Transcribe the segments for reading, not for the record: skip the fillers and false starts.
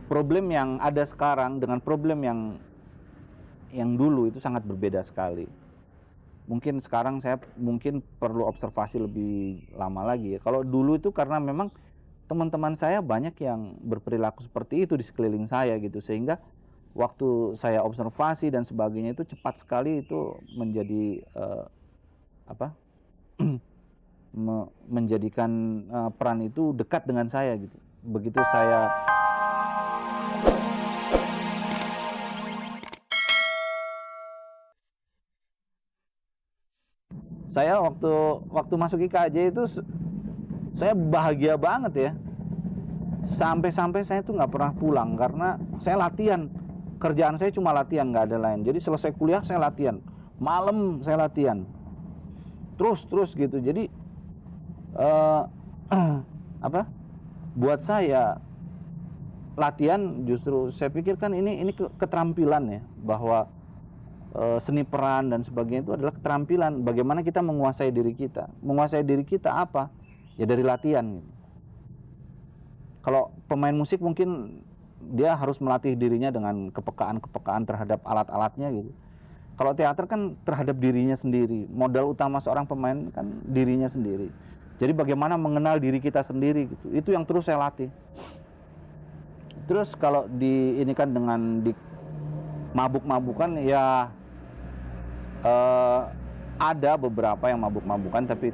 problem yang ada sekarang dengan problem yang dulu itu sangat berbeda sekali. Mungkin sekarang saya perlu observasi lebih lama lagi ya. Kalau dulu itu karena memang teman-teman saya banyak yang berperilaku seperti itu di sekeliling saya gitu, sehingga waktu saya observasi dan sebagainya itu cepat sekali itu menjadi menjadikan peran itu dekat dengan saya gitu. Begitu saya waktu masuk IKJ itu saya bahagia banget ya. Sampai-sampai saya tuh nggak pernah pulang karena saya latihan. Kerjaan saya cuma latihan, nggak ada lain. Jadi selesai kuliah saya latihan, malam saya latihan, terus gitu. Jadi buat saya latihan justru saya pikirkan ini keterampilan ya, bahwa seni peran dan sebagainya itu adalah keterampilan. Bagaimana kita menguasai diri kita. Menguasai diri kita apa? Ya dari latihan gitu. Kalau pemain musik mungkin dia harus melatih dirinya dengan kepekaan terhadap alat-alatnya gitu. Kalau teater kan terhadap dirinya sendiri. Modal utama seorang pemain kan dirinya sendiri. Jadi bagaimana mengenal diri kita sendiri gitu. Itu yang terus saya latih. Terus kalau ini kan dengan mabuk-mabukan ya, ada beberapa yang mabuk-mabukan tapi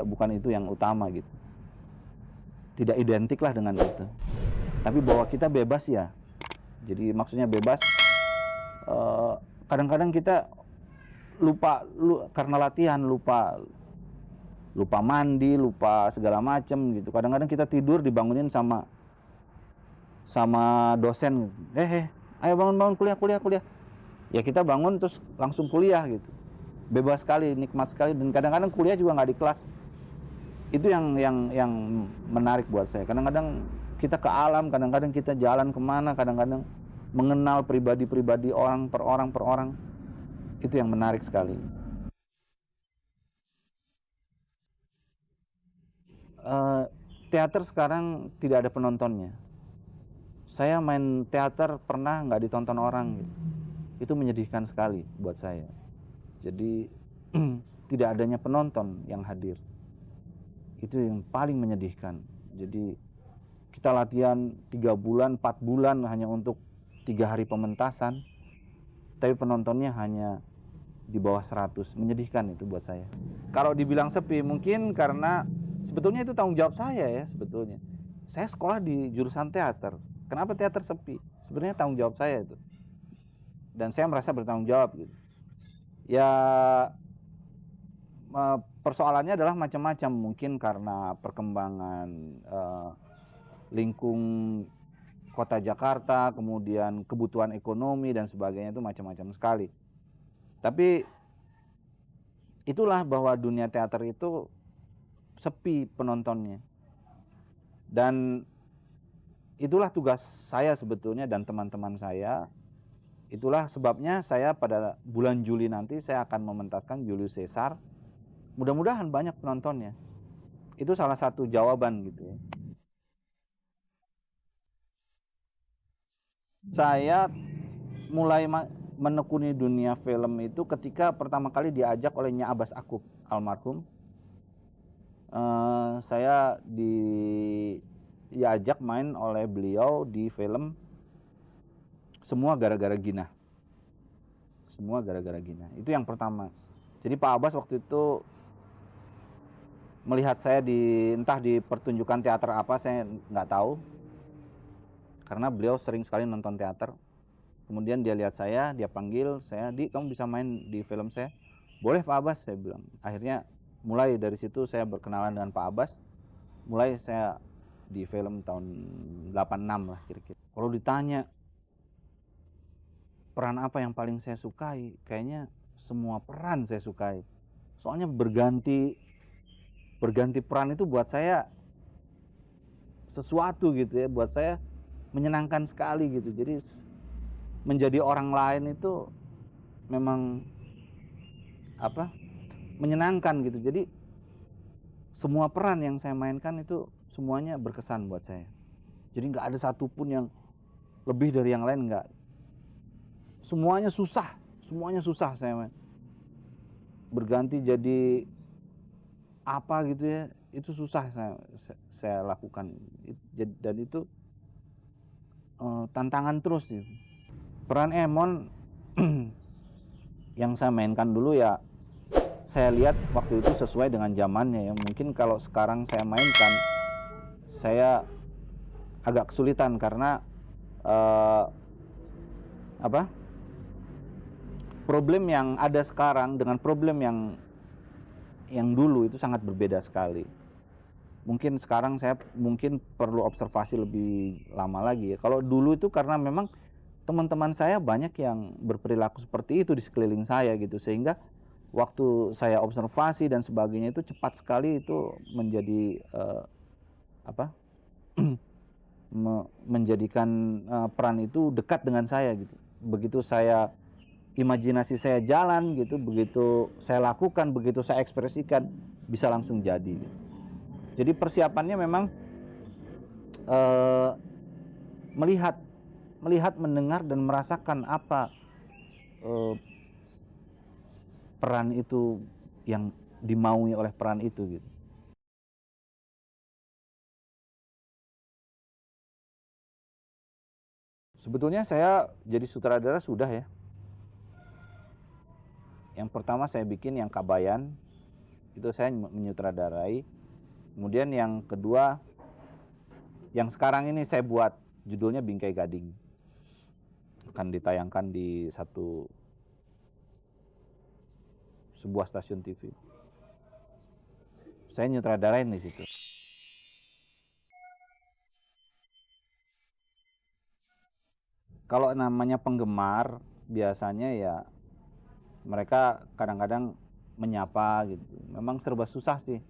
bukan itu yang utama gitu. Tidak identik lah dengan itu. Tapi bahwa kita bebas ya. Jadi maksudnya bebas. Kadang-kadang kita lupa karena latihan, lupa mandi, lupa segala macam gitu. Kadang-kadang kita tidur dibangunin sama dosen. Ayo bangun kuliah. Ya kita bangun terus langsung kuliah gitu. Bebas sekali, nikmat sekali, dan kadang-kadang kuliah juga nggak di kelas. Itu yang menarik buat saya. Kadang-kadang kita ke alam, kadang-kadang kita jalan kemana, kadang-kadang mengenal pribadi-pribadi orang per orang. Itu yang menarik sekali. Teater sekarang tidak ada penontonnya. Saya main teater pernah nggak ditonton orang gitu. Itu menyedihkan sekali buat saya. Jadi tidak adanya penonton yang hadir. Itu yang paling menyedihkan. Jadi kita latihan 3 bulan, 4 bulan hanya untuk 3 hari pementasan, tapi penontonnya hanya di bawah 100. Menyedihkan itu buat saya. Kalau dibilang sepi, mungkin karena sebetulnya itu tanggung jawab saya ya sebetulnya. Saya sekolah di jurusan teater. Kenapa teater sepi? Sebenarnya tanggung jawab saya itu. Dan saya merasa bertanggung jawab gitu. Ya persoalannya adalah macam-macam, mungkin karena perkembangan lingkung kota Jakarta, kemudian kebutuhan ekonomi dan sebagainya, itu macam-macam sekali. Tapi itulah bahwa dunia teater itu sepi penontonnya. Dan itulah tugas saya sebetulnya dan teman-teman saya. Itulah sebabnya saya pada bulan Juli nanti saya akan mementaskan Julius Caesar. Mudah-mudahan banyak penontonnya. Itu salah satu jawaban gitu ya. Saya mulai menekuni dunia film itu ketika pertama kali diajak oleh Nya Abbas Akub almarhum. Saya diajak main oleh beliau di film Semua Gara-Gara Gina. Semua Gara-Gara Gina. Itu yang pertama. Jadi Pak Abbas waktu itu melihat saya entah di pertunjukan teater apa, saya nggak tahu. Karena beliau sering sekali nonton teater. Kemudian dia lihat saya, dia panggil saya, "Di, kamu bisa main di film saya?" "Boleh Pak Abbas," saya bilang. Akhirnya mulai dari situ saya berkenalan dengan Pak Abbas. Mulai saya di film tahun 86 lah kira-kira. Kalau ditanya peran apa yang paling saya sukai, kayaknya semua peran saya sukai. Soalnya berganti peran itu buat saya sesuatu gitu ya, buat saya menyenangkan sekali gitu. Jadi menjadi orang lain itu memang menyenangkan gitu. Jadi semua peran yang saya mainkan itu semuanya berkesan buat saya. Jadi nggak ada satupun yang lebih dari yang lain, nggak. Semuanya susah saya main. Berganti jadi apa gitu ya, itu susah saya lakukan. Dan itu tantangan terus gitu. Peran Emon yang saya mainkan dulu ya, saya lihat waktu itu sesuai dengan zamannya ya. Mungkin kalau sekarang saya mainkan, saya agak kesulitan karena problem yang ada sekarang dengan problem yang dulu itu sangat berbeda sekali. Mungkin sekarang saya perlu observasi lebih lama lagi ya. Kalau dulu itu karena memang teman-teman saya banyak yang berperilaku seperti itu di sekeliling saya gitu, sehingga waktu saya observasi dan sebagainya itu cepat sekali itu menjadi menjadikan peran itu dekat dengan saya gitu. Begitu saya imajinasi saya jalan gitu, begitu saya lakukan, begitu saya ekspresikan, bisa langsung jadi gitu. Jadi persiapannya memang melihat, mendengar dan merasakan apa peran itu yang dimaui oleh peran itu gitu. Sebetulnya saya jadi sutradara sudah ya. Yang pertama saya bikin yang Kabayan, itu saya menyutradarai. Kemudian yang kedua, yang sekarang ini saya buat, judulnya Bingkai Gading. Akan ditayangkan di sebuah stasiun TV. Saya nyutradarain di situ. Kalau namanya penggemar, biasanya ya mereka kadang-kadang menyapa gitu. Memang serba susah sih.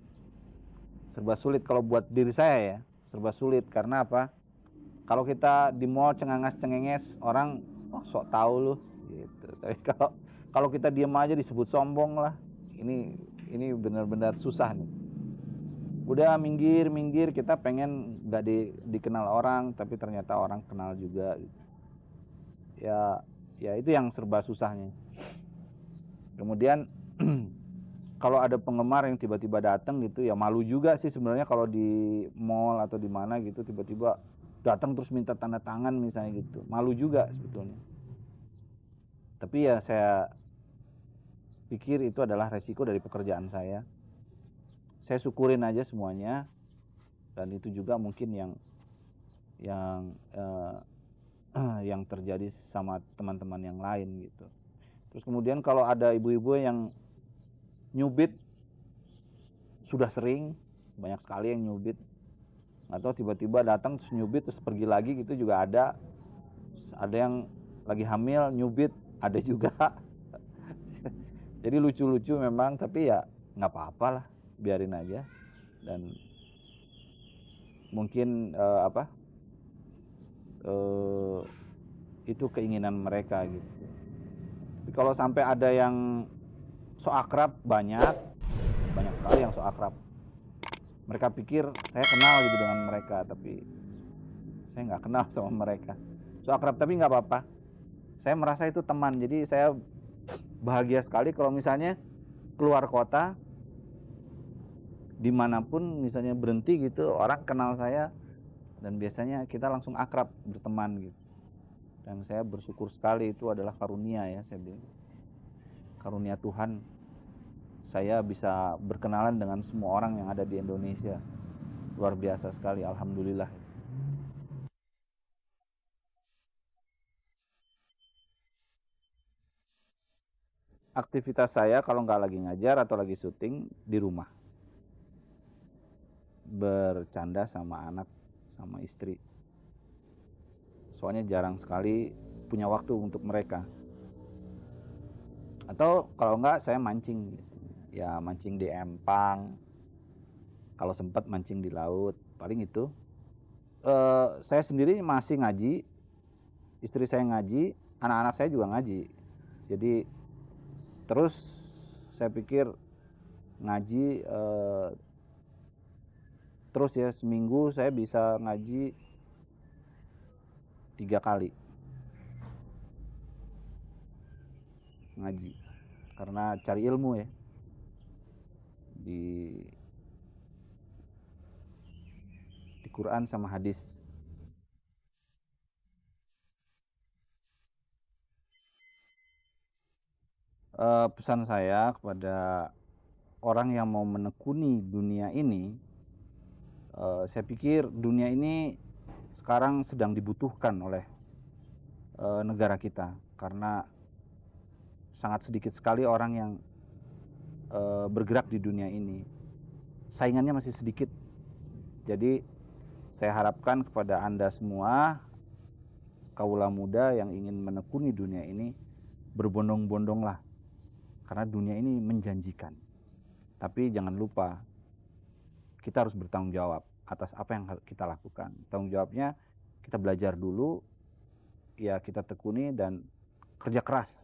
Serba sulit kalau buat diri saya ya. Serba sulit karena apa? Kalau kita di mall cengenges, orang sok tahu lu gitu. Tapi kalau kita diam aja disebut sombong lah. Ini benar-benar susah nih. Udah minggir kita pengen nggak dikenal orang, tapi ternyata orang kenal juga gitu. Ya itu yang serba susahnya. Kemudian kalau ada penggemar yang tiba-tiba datang gitu, ya malu juga sih sebenarnya kalau di mall atau di mana gitu tiba-tiba datang terus minta tanda tangan misalnya gitu. Malu juga sebetulnya. Tapi ya saya pikir itu adalah resiko dari pekerjaan saya. Saya syukurin aja semuanya, dan itu juga mungkin yang terjadi sama teman-teman yang lain gitu. Terus kemudian kalau ada ibu-ibu yang nyubit, sudah sering, banyak sekali yang nyubit, atau tiba-tiba datang terus nyubit terus pergi lagi gitu juga ada. Ada yang lagi hamil nyubit, ada juga. Jadi lucu-lucu memang, tapi ya nggak apa-apa lah, biarin aja. Dan mungkin itu keinginan mereka gitu. Tapi kalau sampai ada yang so akrab, banyak sekali yang so akrab. Mereka pikir saya kenal gitu dengan mereka, tapi saya nggak kenal sama mereka. So akrab tapi nggak apa-apa. Saya merasa itu teman, jadi saya bahagia sekali kalau misalnya keluar kota, dimanapun misalnya berhenti gitu, orang kenal saya, dan biasanya kita langsung akrab, berteman gitu. Dan saya bersyukur sekali, itu adalah karunia ya, saya bilang. Karunia Tuhan, saya bisa berkenalan dengan semua orang yang ada di Indonesia. Luar biasa sekali, alhamdulillah. Aktivitas saya kalau nggak lagi ngajar atau lagi syuting, di rumah. Bercanda sama anak, sama istri. Soalnya jarang sekali punya waktu untuk mereka. Atau kalau enggak saya mancing biasanya. Ya mancing di empang. Kalau sempat mancing di laut, paling itu. Saya sendiri masih ngaji, istri saya ngaji, anak-anak saya juga ngaji. Jadi terus saya pikir ngaji terus ya, seminggu saya bisa ngaji 3 kali ngaji, karena cari ilmu ya di Quran sama hadis. Pesan saya kepada orang yang mau menekuni dunia ini, saya pikir dunia ini sekarang sedang dibutuhkan oleh negara kita, karena sangat sedikit sekali orang yang bergerak di dunia ini. Saingannya masih sedikit. Jadi saya harapkan kepada Anda semua, kaula muda yang ingin menekuni dunia ini, berbondong-bondonglah, karena dunia ini menjanjikan. Tapi jangan lupa, kita harus bertanggung jawab atas apa yang kita lakukan. Tanggung jawabnya, kita belajar dulu, ya kita tekuni dan kerja keras.